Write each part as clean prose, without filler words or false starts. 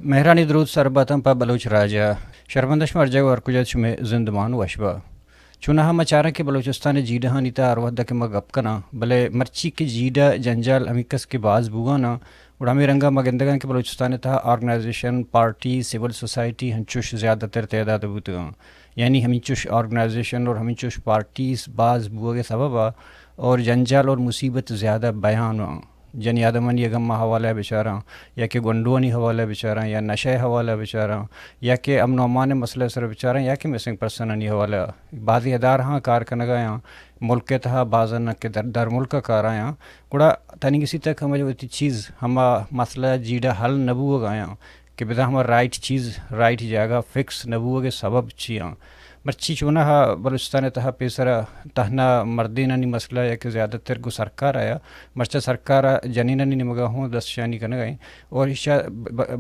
مهرانی درود سر باتم پا بلوچ راجا شرمندش مرجع و کجاش میں زندمان وشبا چون ہم اچارا کہ بلوچستان جیڈا ہانی تا اروہدہ کے مگپ کنا بلے مرچی کے جیڈا جنجال امیکس کے باز بوگانا اڑامی رنگا مگندگان کے بلوچستان تا آرگنائزیشن پارٹی سول سوسائٹی ہنچوش زیادہ تر تعداد بوتگاں یعنی ہمچوش آرگنائزیشن اور ہمچوش پارٹیز باز بوگے سببا اور جنجال اور مصیبت زیادہ بیان جن یادمن یگم حوالہ بیچاراں یا کہ گنڈوانی حوالہ بیچاراں یا نشے حوالہ بیچاراں یا کہ امن و امان مسئلہ سر بیچاراں یا کہ مسنگ پرسنانی حوالہ بعضی ادار ہاں کار کنگایاں ملک کے تہا بعضاں کہ در ملک کار آیاں گڑا تنی کسی تک ہمیں جو چیز ہما مسئلہ جیڈا حل نبو گایاں کہ بدا ہما رائٹ چیز رائٹ جگہ فکس نبو کے سبب چیاں مرچی چونا بلوچستان تہا پیسرا تہنا مردینانی مسئلہ یا کہ زیادہ تر کو سرکار آیا مرچا سرکار جنینانی نمگا ہوں دست شانی کرنے گئے اور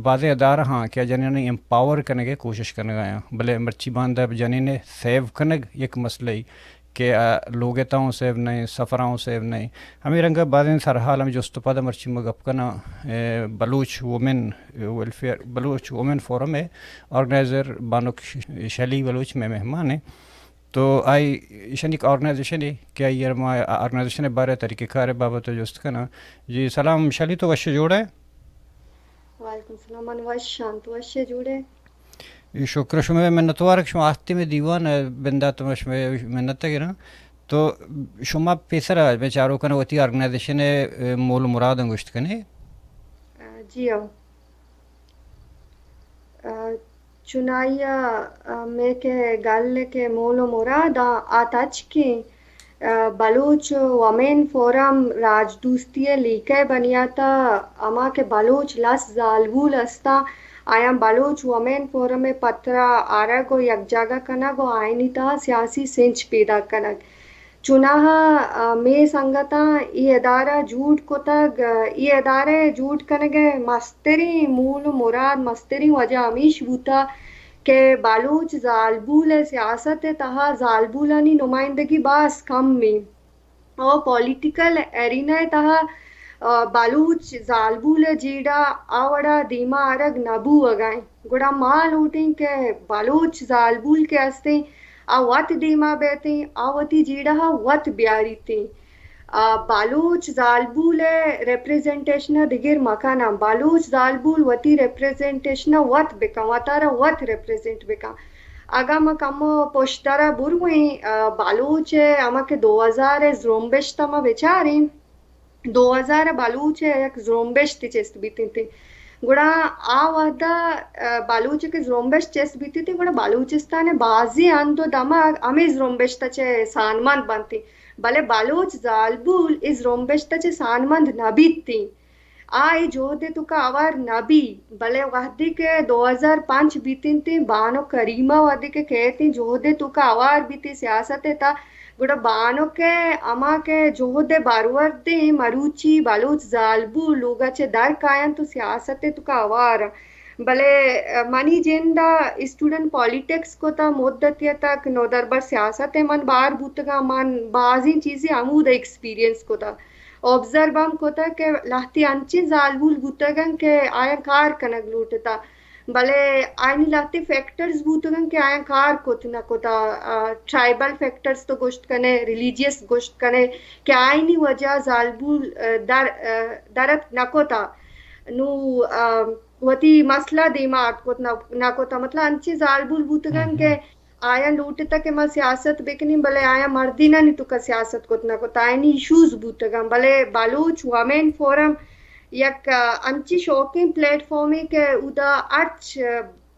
بعض ادارہ ہاں کیا جنینانی امپاور کرنے گئے کوشش کرنے گئے بلے مرچی باندھا جنین سیو کرنے یک مسئلہ ہی کہ لوگتاؤں سیو نہیں سفراؤں سیو نہیں ہمیں رنگا بعض سرحال ہمیں جو استپادہ مرچی مگپ کنا Baloch woman welfare Baloch woman forum ہے آرگنائزر بانک شیلی بلوچ میں مہمان ہیں تو آئی ایشن ایک آرگنائزیشن ہے کیا یہ ما آرگنائزیشن بارے طریقہ کار بابت جوست کنا جی سلام شیلی تو وش جوڑے وعلیکم السلام من وش شانت وش جوڑے شکر شما منتوارک شما آستی میں دیوان بندہ تمش میں منت گرا تو شما پیسر بیچارو کنا وتی آرگنائزیشن مول مراد انگشت کنے جی چنایا میں کے گل کے مول و مراد آتاچ کی بلوچ ومین فورم راج دوستی لیکے بنیاتا اما کے بلوچ لس زالبول استا آیا بلوچ ومین فورم پترا آرا گو یک جگہ کنا گو آئینی تا سیاسی سنچ پیدا کنگ چناہا میں سنگتا ای ادارہ جھوٹ کو تگ ای ادارے جھوٹ کنگے مستری مول مراد مستری وجہ ہمیش بوتا کہ بلوچ زالبول سیاست تہا زالبولانی نمائندگی باس کم میں اور پولیٹیکل ایرینا تہا بلوچ زالبول جیڑا آوڑا دیما آرگ نبو اگائیں گڑا ماں لوٹیں کہ بلوچ زالبول کے ہستے وط دیما بیتیں آوتی جیڑا وط بیاری تیں بلوچ زالبول ریپریزنٹیشن دیگر مکانا بلوچ زالبول وتی ریپریزنٹیشن وط بکا وطارا وط ریپریزنٹ بکا اگا ما کم پشتارا بروئیں بلوچ اما کے 2000 زرومبش تما بیچاریں 2000 بلوچ یک زرومبش تی چست بیتیں تے گڑا وحدہ بلوچ کے زرومبش چست بیتی تھی گڑا بلوچستان بازی اندو دما ہمیں زرومبش تچے سانمند بنتی بلے بلوچ زالبول اس زرومبش تچے سانمند نبیت تھی آئی جو دے تو کا آوار نبی بلے وحدی کے 2005 بیتیں تھی بانو کریمہ وحدی کے کہتی جو دے تو کا آوار بیتی سیاست تا گڑا بانو کے اما کے جوہد باروردے مروچی بلوچ زالبو لوگا چے در کائن تو سیاست تو کا آوار بلے منی جندہ اسٹوڈنٹ پولیٹکس کو تا مدتیہ تک نو دربر سیاست من بار بوتگا من بعضی چیزیں عمود ایکسپیرینس کو تا observe بم کو تا کہ لہتی انچی زالبول بوتگن کہ آیا کار کنگ لوٹتا بلے آئینی لاتے فیکٹرز بوتگن کہ آیا کار کتنا کتا ٹرائبل فیکٹرز تو گوشت کنے ریلیجیس گوشت کنے کہ آئینی وجہ زالبول درت نکوتا نو وتی مسئلہ دیمات کتنا نکوتا مطلب انچی زالبول بوتگن کہ آیا لوٹتا کہ ما سیاست بکنی بلے آیا مردینہ نہیں تو کا سیاست کتنا کتا آئینی ایشوز بوتگن بلے بلوچ ومین فورم یک انچی شوقین پلیٹ فارمی کہ ادا ارچ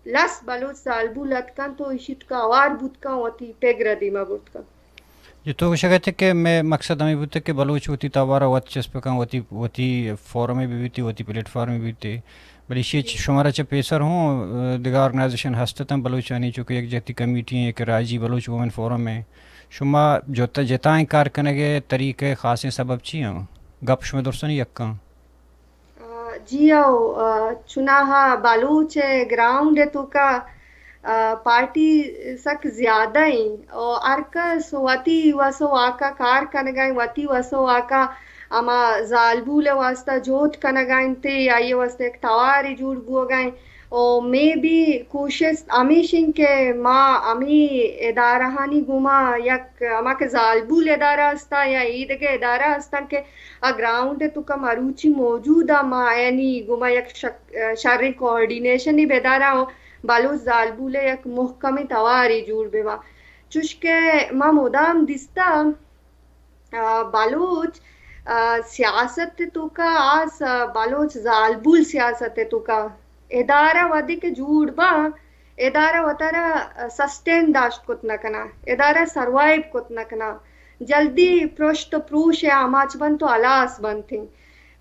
لس بلوچ زالبول اتکن تو اشید کا آوار بوتکن وتی پیگر دیما بوتکن یہ تو شکایت ہے کہ میں مقصد ہمیں بھی تھا کہ بلوچ ہوتی تاوارا وط چسپکاں وتی فورم میں بھی تھی وتی پلیٹ فارم میں بھی تھی بلی شمارا چا پیسر ہوں دیگر آرگنائزیشن ہستتاں بلوچانی چونکہ ایک جہتی کمیٹی ہیں ایک راجی بلوچ وومن فورم میں شما جوتا جتائیں کار کنگے طریقے خاصیں سبب چی ہیں گپ شما درستانی یکاں جی چناہا بلوچ گراؤنڈ تو کا پارٹی سک زیادہ ہیں اور ارکس وتی وسو آکا کار کنگائیں وتی وسو آکا اما زالبول واسطہ جوت کنگائیں تے آئیے واسطہ ایک تواری جوڑ بو گائیں و maybe کوشش امیشین که ما امی اداره هانی گوما یک اما که زالبول اداره هستا یا ایدگه اداره هستن که گراوند تو که مروچی موجوده ما یعنی گوما یک شرری کوارڈینیشنی بداره و بلوچ زالبول یک محکمی تواری جور بیما چوش که ما مدام دیستا بلوچ سیاست تو کا آس بلوچ زالبول سیاست تو کا ادارہ ودی کے جوڑ با ادارہ وطارہ سسٹین داشت کت نکنا ادارہ سروائیو کت نکنا جلدی پروشت پروش آماچ بن تو الاس بن تھی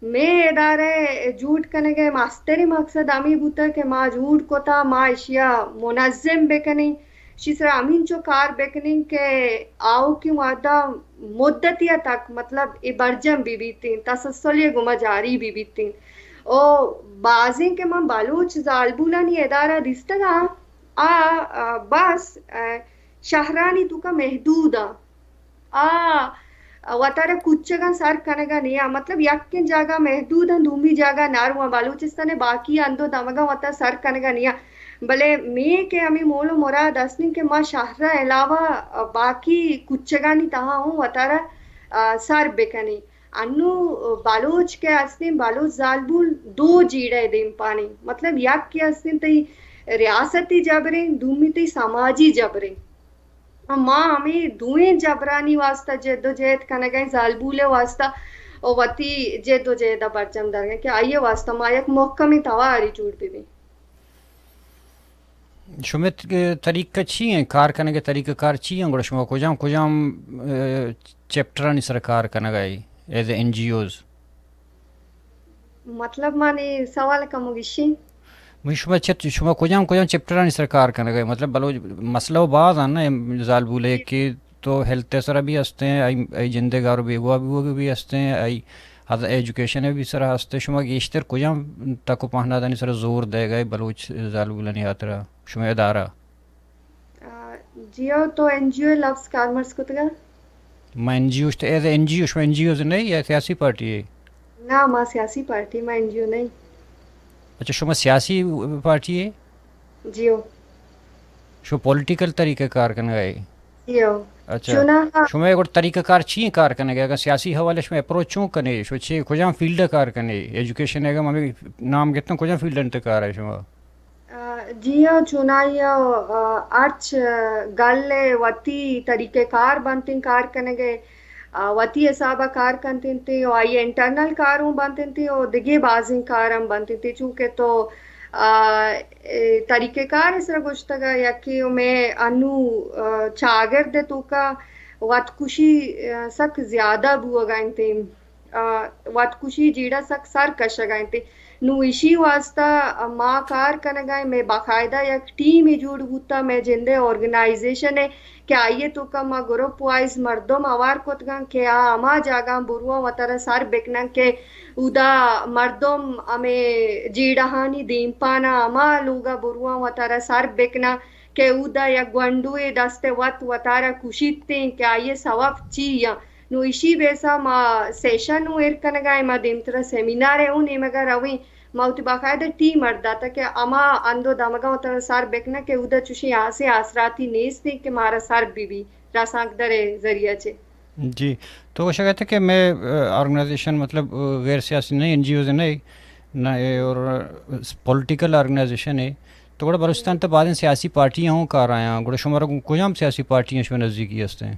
میں ادارے جوٹ کنے گئے ماستری مقصد امی بوتا کہ ما جوٹ کتا ما اشیا منظم بکنی شیسرا امین چو کار بکنی کہ آو کی وعدہ مدتیا تک مطلب ای برجم بی بیتین تسلسلی گما جاری بی بیتین او بازیں کہ من بلوچ زالبولانی ادارہ دیستگا بس شہرانی تو کا محدودا وطارہ کچگا سر کنگا نیا مطلب یکن جاگا محدود ہیں دومی جاگا نارو بلوچستان باقی اندو دمگا وطا سر کنگا نیا بلے میں کہ ہمیں مولو مراد اسنی کہ ما شہرہ علاوہ باقی کچگانی تہا ہوں وطارہ سر بکنی انو بلوچ کے اسنی بلوچ زالبول دو جیڑے دیم پانی مطلب یک کے اسنی تی ریاستی جبریں دومی تی سماجی جبریں ماں ہمیں دوئیں جبرانی واسطہ جد و جہد کنگائیں زالبول واسطہ او وتی جد و جہدہ برچم در گئے کہ آئیے واسطہ ما یک محکمی تواری چوڑ بھی شما طریقہ چی ہیں کار کرنے کے طریقہ کار چی ہیں گوڑا شما کجام چیپٹرانی سر کار کرنے گئی ایز این جی اوز مطلب مانے سوال کا مگشی مجھے شما کجام چیپٹرانی سر کار کرنے گئی مطلب بلو مسئلہ و بعض آنا زالبولے کہ تو ہیلتھ سر بھی ہستے ہیں ای جندے گارو بھی بھی ہستے ہیں ای ایجوکیشن بھی سر ہستے شما گیشتر کجام تکو پہنا دانی سر زور دے گئے بلوچ زالبولانی آترا شما ادارہ جیو تو این جی او لفظ کارمرز کو تگا ما این جی او ایز این جی او شما این جی اوز نہیں یا سیاسی پارٹی ہے نا ما سیاسی پارٹی ما این جی او نہیں اچھا شما سیاسی پارٹی ہے جیو شما پولیٹیکل طریقہ کار کرنے گئے جیو اچھا چنا شما ایک طریقہ کار چی کار کرنے گئے اگر سیاسی حوالے شما اپروچ چوں کنے شو چھ کجام فیلڈ کار کرنے ایجوکیشن ہے ہمیں نام کتنا کجام فیلڈ انت کار ہے شما جیو چنائیو ارچ گل وتی طریقہ کار بنتیں کار کرنے گئے وتی حسابہ کار کنتیں تھی اور آئی انٹرنل کاروں بنتیں تھی اور دگے بازیں کارم بنتیں تھی چونکہ تو طریقہ کار اس طرح گشتگا یا کہ میں انو چاگرد تو کا وات کشی سک زیادہ بو گائیں تھے وات کشی جیڑا سک سر کش گائیں تھے نو اسی واسطہ ماں کار کنگائیں میں باقاعدہ یک ٹیم جوڑ ہوتا میں جندے آرگنائزیشن ہے کہ آئیے تو کا ما گروپ وائز مردم آوار کتگاں کہ اما جاگاں بروہ و تر سر بکنن کہ اودا مردم ہمیں جیڑہانی دیم پانا اما لوگا بروہ و تر سر بکنا کہ اودا یا گونڈوئے دستے وط و تارا کشیدتیں کہ آئیے ثواب چی نو اسی بیسا ما سیشن او ارکنگائیں ما دیمتر سیمینار ہے اون ایمگا رویں موتی باقاعدہ ٹیم مردا تا کہ اما اندو دمگا ہوتا سار بکنا کہ اودا چوشی یہاں سے آسراتی نیس نہیں کہ مارا سار بی راسانک در ذریعہ چھے جی تو وہ کہتے ہیں کہ میں آرگنائزیشن مطلب غیر سیاسی نہیں این جی اوز نہیں اور پولیٹیکل آرگنائزیشن ہے تو گوڑا بلوچستان تو بعد سیاسی پارٹیاں ہوں کار آیا ہیں گوڑا شمارا کجام سیاسی پارٹیاں شما نزدیکی ہستے ہیں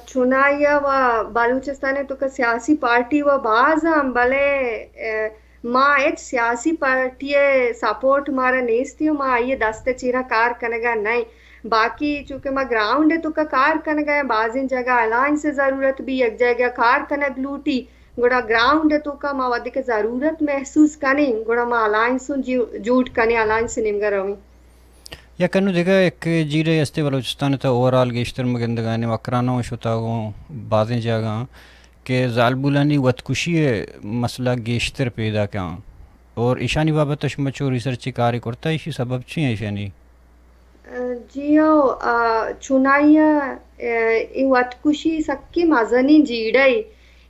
چنائیا و بلوچستان تو کا سیاسی پارٹی و باز ہم بلے ماں ایک سیاسی پارٹی سپورٹ مارا نیستی ہوں ماں آئیے دست چیرہ کار کنگا نہیں باقی چونکہ ماں گراؤنڈ ہے تو کا کار کنگا ہے بعض جگہ الائنس سے ضرورت بھی ایک جگہ کار کنگ لوٹی گوڑا گراؤنڈ ہے تو کا ماں ودی کے ضرورت محسوس کنی گوڑا ماں الائنس جوٹ کنی الائنس نمگا روی یا کنو دیگا ایک جیرے استے بلوچستان تا اوورال گیشتر مگندگانی وکرانوں شتاگوں بعضیں جاگاں کہ زالبولانی وطکشی مسئلہ گیشتر پیدا کیاں اور ایشانی بابت تشمچو ریسرچی کاری کرتا ایشی سبب چی ہیں ایشانی جیو چنائیا ای وطکشی سکی مزنی جیڑائی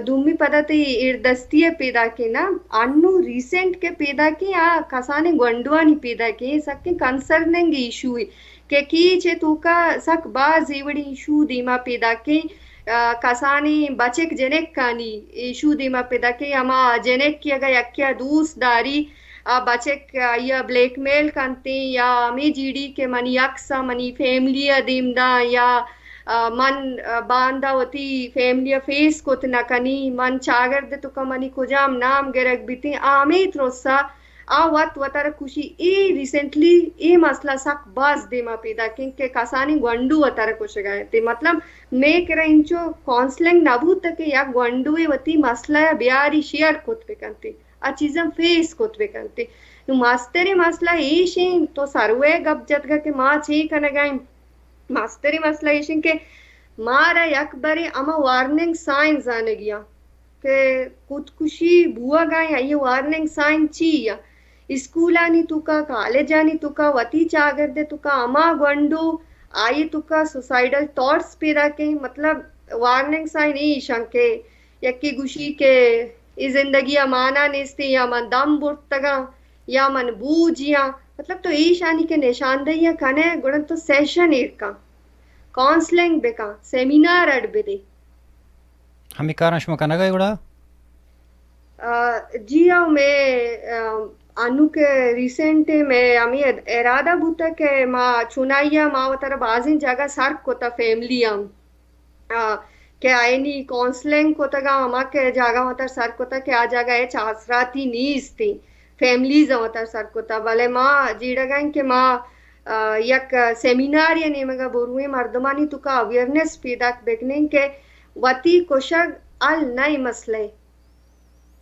دومی پدتی ایردستی پیدا کی نا انو ریسنٹ کے پیدا کی آ کسانے گونڈوانی پیدا کی سکے کنسرننگ ایشو کہ چھے تو کا سک باز ایوڑی ایشو دیما پیدا کی کسانی بچک جنک کانی ایشو دیما پیدا کی اما جنک کی اگر یکیا دوست داری بچک یا بلیک میل کنتی یا امی جیڈی کے منی اکسا منی فیملی دیم دا یا من باندا وتی فیملی فیس کوت نکنی من چاگرد تو کا منی کجام نام گرگ بیتی آمی تروسا وات وطر خوشی ای ریسنٹلی ای مسئلہ سک باز دیما پیدا کہ کسانی گونڈو وطر کچھ گئے تے مطلب میں کرا انچو کونسلنگ نبو تک یا گونڈوی وتی مسئلہ بیاری شیئر کوت بکنتی چیزاں فیس کوت بکنتی نو ماستری مسئلہ ایشین تو سروے گب جدگا کہ ماں چی کنگائیں ماستری مسئلہ ایشین کہ مارا یک بری اما وارننگ سائنز آنے گیا کہ خودکشی بوا گائیں یہ وارننگ سائن چی یا اسکولانی تو کا کالجانی تو کا وتی چاگر دے تو کا اما گونڈو آئی تو کا سوسائڈل تھاٹس پیدا کے مطلب وارننگ سائن ایشان کے یکی گوشی کے ای زندگی مانا نیستی یا من دم برتگا یا من بوجیاں مطلب تو ایشانی کے نشاندہیاں کھانے گڑن تو سیشن ایرکا کونسلنگ بکا سیمینار اڈ بدے ہمیں کارنش مکانا گئی گوڑا جی ہاں میں انو کے ریسنٹ میں امی ارادہ بوتا کہ ما چنائیا ما وطر بازین جگہ سرک کوتا فیملی کہ آئینی کونسلنگ کوتا گا اما کے جاگہ وطر سرک کوتا کہ آ جاگہ ایچ آسراتی نیز تھی فیملیز وطر سرک کوتا بلے ما جیڑا گائیں کہ ما یک سیمینار یا نیمگا بروئے مردمانی تو کا اویرنس پیدا بکنیں کہ وطی کشگ ال نئی مسئلے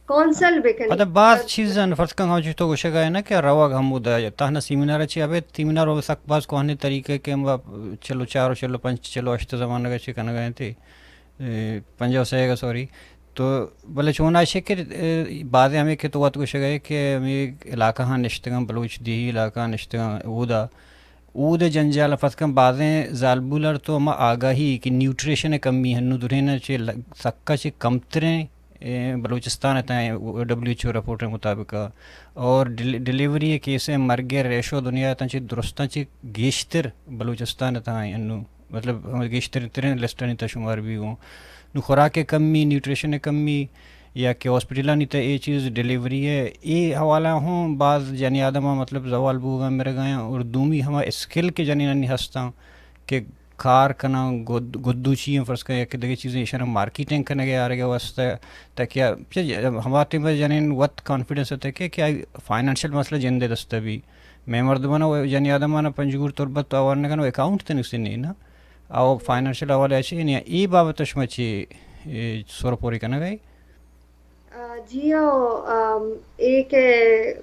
کونسل بکنیں پتہ بعض چیزن فرض کنگا جو تو گوشے گئے نا کہ رواگ ہم دا تاہنا سیمینار چی ابے سیمینار ہو سک بعض کوہنے طریقے کہ ہم چلو چارو چلو پنچ چلو اشت زمان لگا چی کنا گئے تھے پنجاو سہے گا سوری تو بلے چون آشے کہ بعض ہمیں کہ تو وقت گوشے گئے کہ ہمیں علاقہ ہاں نشتگاں بلوچ دیہی علاقہ نشتگاں اود جنجال فرض بعضیں زالبولر تو ہم آگاہی کہ نیوٹریشن کمی ہنو درہنا چے سکا چے کمتریں بلوچستان تائیں WHO رپورٹ مطابق اور ڈیلیوری کیسے مرگے ریشو دنیا تاں چے درستاں چے گیشتر بلوچستان تائیں انو مطلب گیشتر ترین لسٹانی تا شمار بھی ہوں نو خوراک کمی نیوٹریشن کمی یا کہ ہاسپٹلانی تا یہ چیز ڈیلیوری ہے یہ حوالہ ہوں بعض جانی آدمہ مطلب زوال بوگا میرے گئے اور دومی ہما اسکل کے جانی نانی ہستاں کہ کار کنا گدو چیئیں فرض کا یا کہ دیگے چیزیں اشارہ مارکیٹنگ کرنے گئے آ رہے گا واسطہ تاکہ ہمارے میں جانین وقت کانفیڈنس ہوتا ہے کہ کیا فائنانشل مسئلہ جندے دستا بھی میں مردمانہ جانی آدمانہ پنجگور تربت آوارنے کا اکاؤنٹ تے نکسی نہیں نا او فائنانشل حوالے اچھے نہیں ای بابتش مچی سور پوری کرنا گئی جی ہاں ایک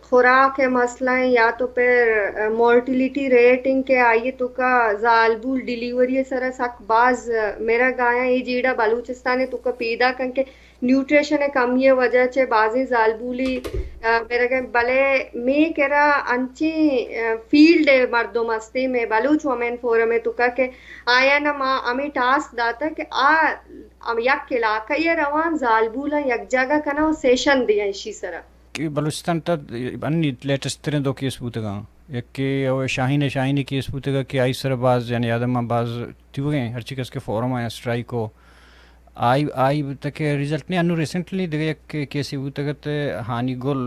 خوراک مسئلہ ہے یا تو پھر مورٹیلیٹی ریٹنگ کے آئیے تو کا زالبول ڈیلیوری سرا سک باز میرا گایا یہ جیڑا بلوچستان تو کا پیدا کن کے نیوٹریشن کمی وجہ چے بازی زالبولی میرا کہ بلے میں کرا انچی فیلڈ مردوں مستی میں بلوچ وومن فورم تو کا کہ آیا نا ماں ہمیں ٹاسک داتا کہ یک علاقہ یہ روان زالبولا یک جگہ کنا سیشن دیا اسی سرا کہ بلوچستان تا انی لیٹسٹ ترین دو کیس بوتے گا یک کہ شاہین کیس بوتے گا کہ آئی سر باز یعنی آدم باز تیو گئے ہر چیز کے فورم آیا اسٹرائک کو آئی تک ریزلٹ نہیں انو ریسنٹلی دیگه یک کیسی بوتے گا تے ہانی گل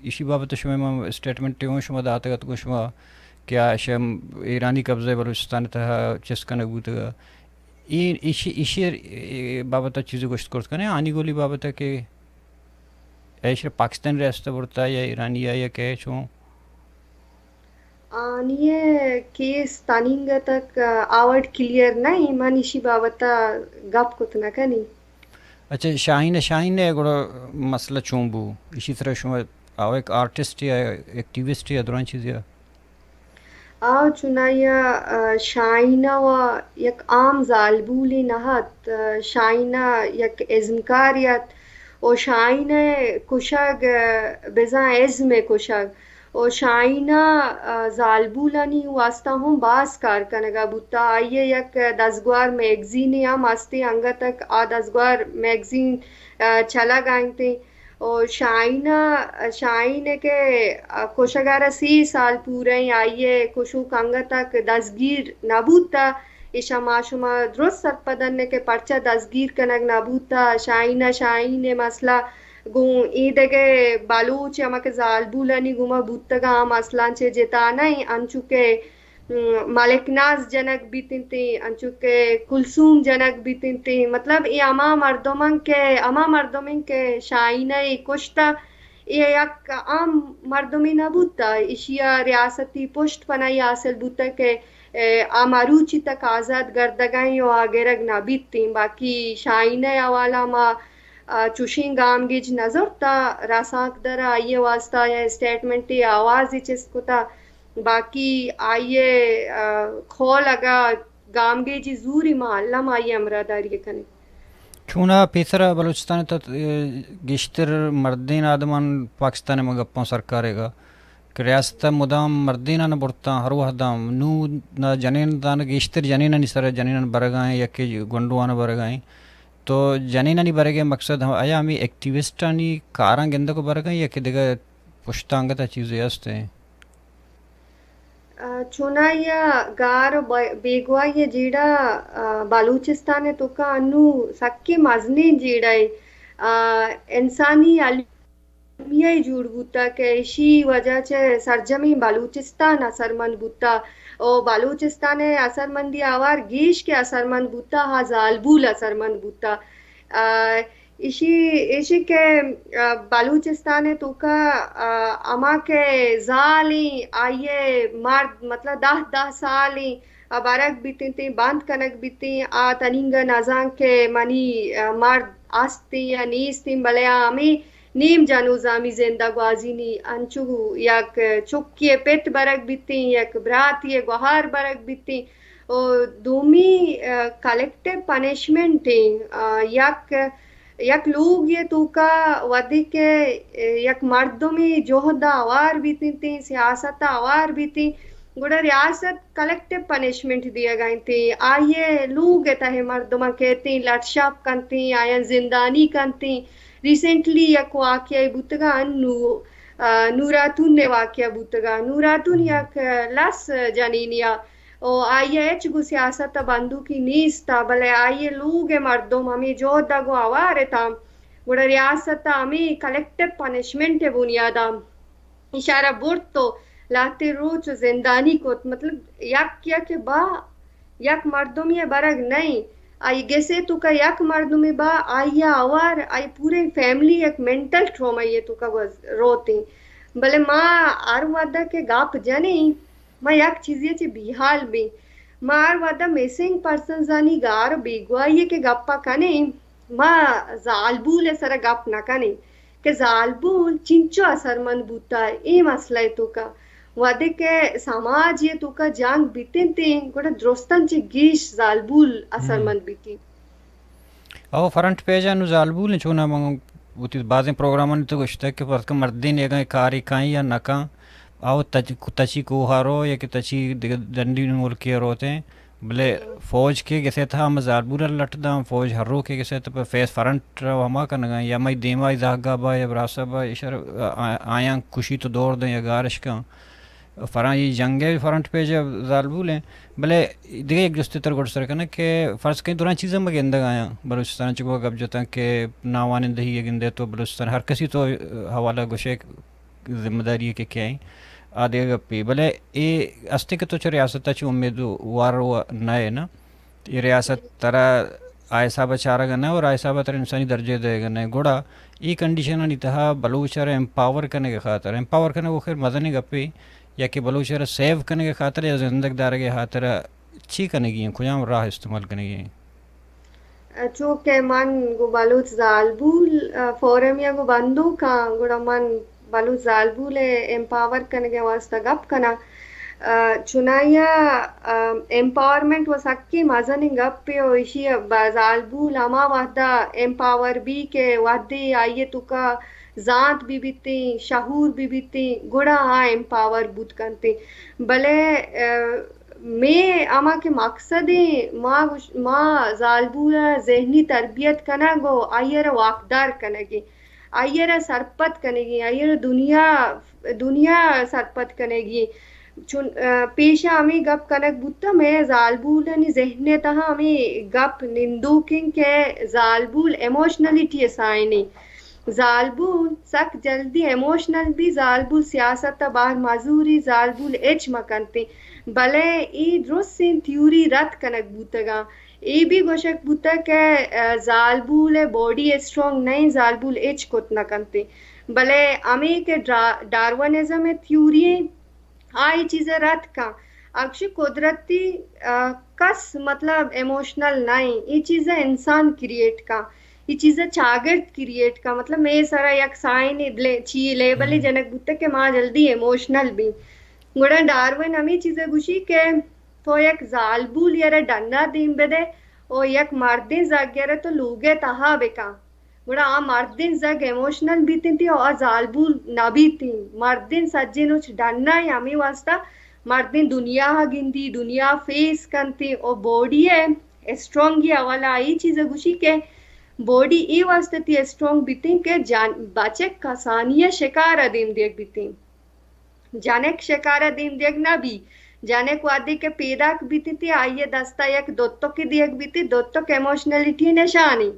اسی بابت شما اسٹیٹمنٹ تیوں شما داتا گا تو شما کیا شم ایرانی قبضہ بلوچستان تا چسکن بوتے گا اسی بابت چیزیں گوشت کرت کرنے آنی گولی بابت ہے کہ ایشر پاکستان ریاستہ برتا یا ایرانی یا کہ چون آنیے کیس تانینگا تک آورڈ کلیئر نہیں من اسی بابتا گپ کت نہ کنی اچھا شاہین ہے گوڑا مسئلہ چون بو اسی طرح شما آو ایک آرٹسٹ یا ایکٹیوسٹ یا دوران چیز یا آو چنایا شاہینہ و یک عام زالبولی نہت شاہینہ یک ازمکاریت و شاہینہ کشگ بزا ازم کشگ و شاینا زالبولانی واسطه هم باز کار کنگا بوتا آئیے یک دزگوار میگزینی هم ہستی انگا تک آ دزگوار میگزین چلا گائیں تھی اور شائن کے کوشگارہ 30 سال پورے آئیے کوشو کنگا تک دزگیر نبوتا ایشا معشوما درست سر پدن کے پرچہ دزگیر کنگ نبوتا شائن مسئلہ گون ایدگے بلوچ امک زالبولانی گوما بوتگا مسلان چے جتانائی انچوکے ملک ناز جنک بیتن تی انچوکے کلثوم جنک بیتن تی مطلب ای اما مردمن کے شائنائی کشتا یہ یک عام مردمی نبوتا اشیا ریاستی پشت پنائی حاصل بوتا کہ آماروچی تک آزاد گردگائیں و آگرگ نبیتیں باقی شائنائی اوالا ما چوشین گام گیج نظر تا راساک در آئیے واسطہ یا اسٹیٹمنٹی آوازی چس کو تا باقی آئیے کھول اگا گام گیجی زوری محلہ ما آئیے امراداری کنے چونا پیسرا بلوچستان تا گشتر مردین آدمان پاکستان میں گپوں سرکارے گا کہ ریاست مدام مردینہ نہ برتا ہر وحدام نو نہ جنین دان گشتر جنینہ نی سر جنینہ برگائیں یا کہ گنڈوانا برگائیں تو جنینہ نی برگے مقصد ہم آیا ہمیں ایکٹیوسٹانی کاراں گندہ کو برگائیں یا کہ دیگا پشتانگتا چیزیں ہستے ہیں چونایا گار بیگوا یہ جیڑا بلوچستان تو کا انو سکی مزنی جیڑای انسانی علیمیہ جوڑ بوتا کہ اسی وجہ چے سرجمی بلوچستان اثر مند بوتا او بلوچستان اثر مندی آوار گیش کے اثر مند بوتا ہا زالبول اثر مند بوتا اسی کے بلوچستان تو کا اما کے زالی آئیے مرد مطلب 10 سالی بارک بیتی تھی باندھ کنک بیتی آ تنینگا نازان کے منی مرد آستی یا نیستی بلے آمی نیم جانوز آمی زندہ گوازی نی انچو یک چکی پیت برک بیتی یک براتی گوہار برک بیتی دومی کلیکٹیو پنشمنٹ یک لوگ یہ تو کا ودی کے یک مردمی جوہدہ آوار بیتی تھی سیاست آوار بیتی گوڑا ریاست کلیکٹیو پنشمنٹ دیا گئی تھی آئیے لوگ تہ مردمہ کہتی لٹ شاپ کنتی آئین زندانی کنتی ریسنٹلی یک واقعہ بوتگا انو نوراتون نے واقعہ بوتگا نوراتون یک لس جنینیا او آئیے چگو سیاست بندو کی نیستا بلے آئیے لوگ مردم ہمیں جو دگو آوارے تا گوڑا ریاست ہمیں کلیکٹیو پنشمنٹ بنیادا اشارہ بورت تو لاتے روچ زندانی کو مطلب یک کیا کہ با یک مردم یہ برگ نہیں آئی گیسے تو کا یک مردمی با آئیے آوار آئی پورے فیملی یک منٹل ٹروما یہ تو کا روتی بلے ماں آر وعدہ کے گاپ جنی ماں یک چیزی چی بیحال بھی مار وعدہ میسنگ پرسن زانی گار بیگوائی کے گپا کنے ماں زالبول سر گپ نہ کنے کہ زالبول چنچو اثر مند بوتا ہے ای مسئلہ تو کا وعدے کے سماج یہ تو کا جانگ بیتن تین گوڑا درستان چی گیش زالبول اثر مند بیتی او فرنٹ پیجا نو زالبول نے چونا مانگو بعض پروگراموں نے تو گوشتا ہے کہ فرق مردین ایگا کاری کائیں یا نکاں آو تچی کوہارو یا کہ تچی دنڈی ملکی روتے ہیں بلے فوج کے کسے تھا ہم زالبورا لٹ دا فوج ہرو کے کسے تھا فیس فرنٹ رو ہما کرنگا یا مائی دیما ازاگا با یا براسا با اشار آیاں کشی تو دور دیں یا گارش کا فران یہ جنگے فرنٹ پہ جب زالبول ہیں بلے دیگه ایک جستے تر گوڑ سر کنا کہ فرض کہیں دوران چیزیں میں گندگ آیا بلوچستان چکو گب جتا کہ ناوانندہی یہ گندے تو بلوچستان ہر کسی تو حوالہ گوشے ذمہ داری ہے کہ کیا ہیں آدھے گپی بلے یہ استے کے تو چھ ریاست چھ امیدوار نئے نا یہ ریاست ترا آئیسا بچارہ گا نا اور آئیسا بتر انسانی درجے دے گا نا گوڑا یہ کنڈیشن نتہا بلوچر امپاور کرنے کے خاطر امپاور کرنے کو خیر مدنی گپی یا کہ بلوچر سیو کرنے کے خاطر یا زندگ دار کے خاطر اچھی کرنے گی ہیں کجام راہ استعمال کرنے گی ہیں چونکہ من گو بلوچ زالبول فورم یا گو بندو کا گوڑا من بلوچ زالبول امپاور کرنے کے واسطہ گپ کنا چنایا امپاورمنٹ و سکی مزنی گپ پہ اسی زالبول اما وحدہ امپاور بھی کہ وحدی آئیے تو کا ذات بھی بیتی شعور بھی بیتی گڑا امپاور بود کنتی بلے میں اما کے مقصد ماں زالبورا ذہنی تربیت کنا گو آئیر واقدار کنگی آئیر سرپت کنگی آئیر دنیا سرپت کنگی چون پیشا ہمیں گپ کنک بوتا میں زالبول ذہنے تہا ہمیں گپ نندوکن کے زالبول ایموشنلٹی سائنی زالبول سک جلدی ایموشنل بھی زالبول سیاست باہر مزوری زالبول ایچ مکنتی بلے ای درست سین تھیوری رد کنک بوتگا ای بھی گوشک بوتا کہ زالبول باڈی اسٹرونگ نہیں زالبول ایچ کت نکنتی بلے امی کے ڈارونزم تھیوری آئی چیزیں رد کا اکش قدرتی کس مطلب ایموشنل نہیں یہ چیزیں انسان کریٹ کا یہ چیزیں چاگرد کریٹ کا مطلب میں سارا یک سائن چی لیبل جنک بوتا کہ ماں جلدی ایموشنل بھی گوڑا ڈارون ہمیں چیزیں گوشی کہ تو یک زالبول یرا ڈنڈا دیم بدے او یک مردین زگ یرا تو لوگے تہا بکا گوڑا مردین زگ ایموشنل بیتی تھی اور زالبول نہ بیتی مردین سجنوچ ڈنڈا ہمیں واسطہ مردین دنیا گندی دنیا فیس کنتی او باڈی ہے اسٹرونگ والا ای چیزیں گوشی کہ باڈی ای واسطے تی اسٹرونگ بیتی کہ بچے کسانی شکار دیم دیکھ بیتی جانک شکارہ دیم دیکھ نہ بھی جانک وادی کے پیدا بیتی تھی آئیے دستا یک دوتو کی دیکھ بیتی دوتو کے ایموشنلٹی نشانی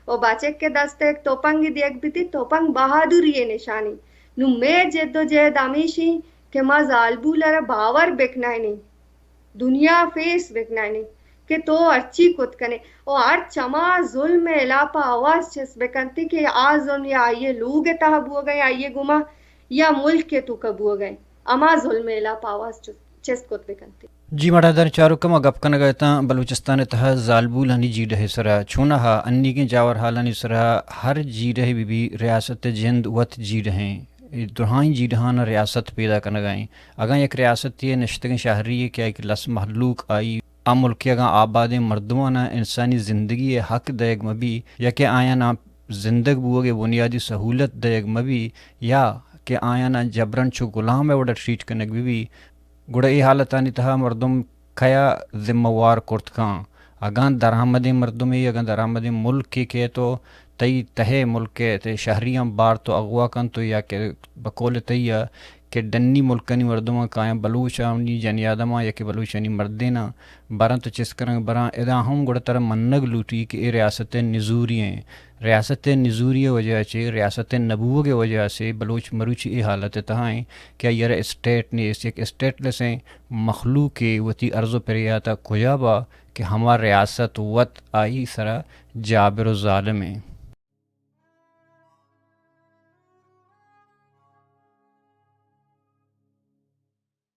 او بچک کے دستے ایک توپنگ دیکھ بیتی توپنگ بہادری نشانی نو میں جد و جہد ہمیشی کہ ما زالبول را باور بکنائی نہیں دنیا فیس بکنائی نہیں کہ تو ارچی کت کنے او ہر چما ظلم علاپا آواز چس بکنتی کہ آ ظلم یا آئیے لوگ تحب ہو گئے آئیے گما یا ملک کے تو کب ہو گئے اما ظلم علاپا آواز چس کت بکنتی جی مڑا در چارو کما گپ کنا گئتا بلوچستان تہا زالبول ہنی جی رہے سرا چھونا ہا انی کے جاور حالانی سرا ہر جی رہے بھی ریاست جند وط جی رہیں دہائیں جی رہانا ریاست پیدا کرنا گائیں اگاں ایک ریاست یہ نشتگیں شہری ہے کیا ایک لس محلوق آئی آ ملکی اگاں آباد مردمانہ انسانی زندگی حق دیگ مبی یا کہ آیا نا زندگ بوگے بنیادی سہولت دیگ مبی یا کہ آیا نا جبرن چو غلام ہے وڈا ٹریٹ کنگ بھی گوڑا ای حالتانی تہا مردم کیا ذمہ وار کرتکاں اگاں درآمد مردم اگاں درآمد ملک کے تو تئی تہے ملک تے شہریاں بار تو اغوا کن تو یا کہ بقول تیا کہ ڈنی ملکنی مردماں کائیں بلوچانی جنی آدماں یا کہ بلوچانی مردینا بران تو چس کریں بران ادا ہم گوڑا تر منگ لوٹی کہ اے ریاست نزوری ہیں ریاست نزوری وجہ سے ریاست نبوہ کے وجہ سے بلوچ مروچی ای حالت تہائیں کہ یہ اسٹیٹ نے اس ایک اسٹیٹ لسیں مخلوق وتی ارض و پریاتا کجا با کہ ہمارا ریاست وط آئی سرا جابر و ظالم ہیں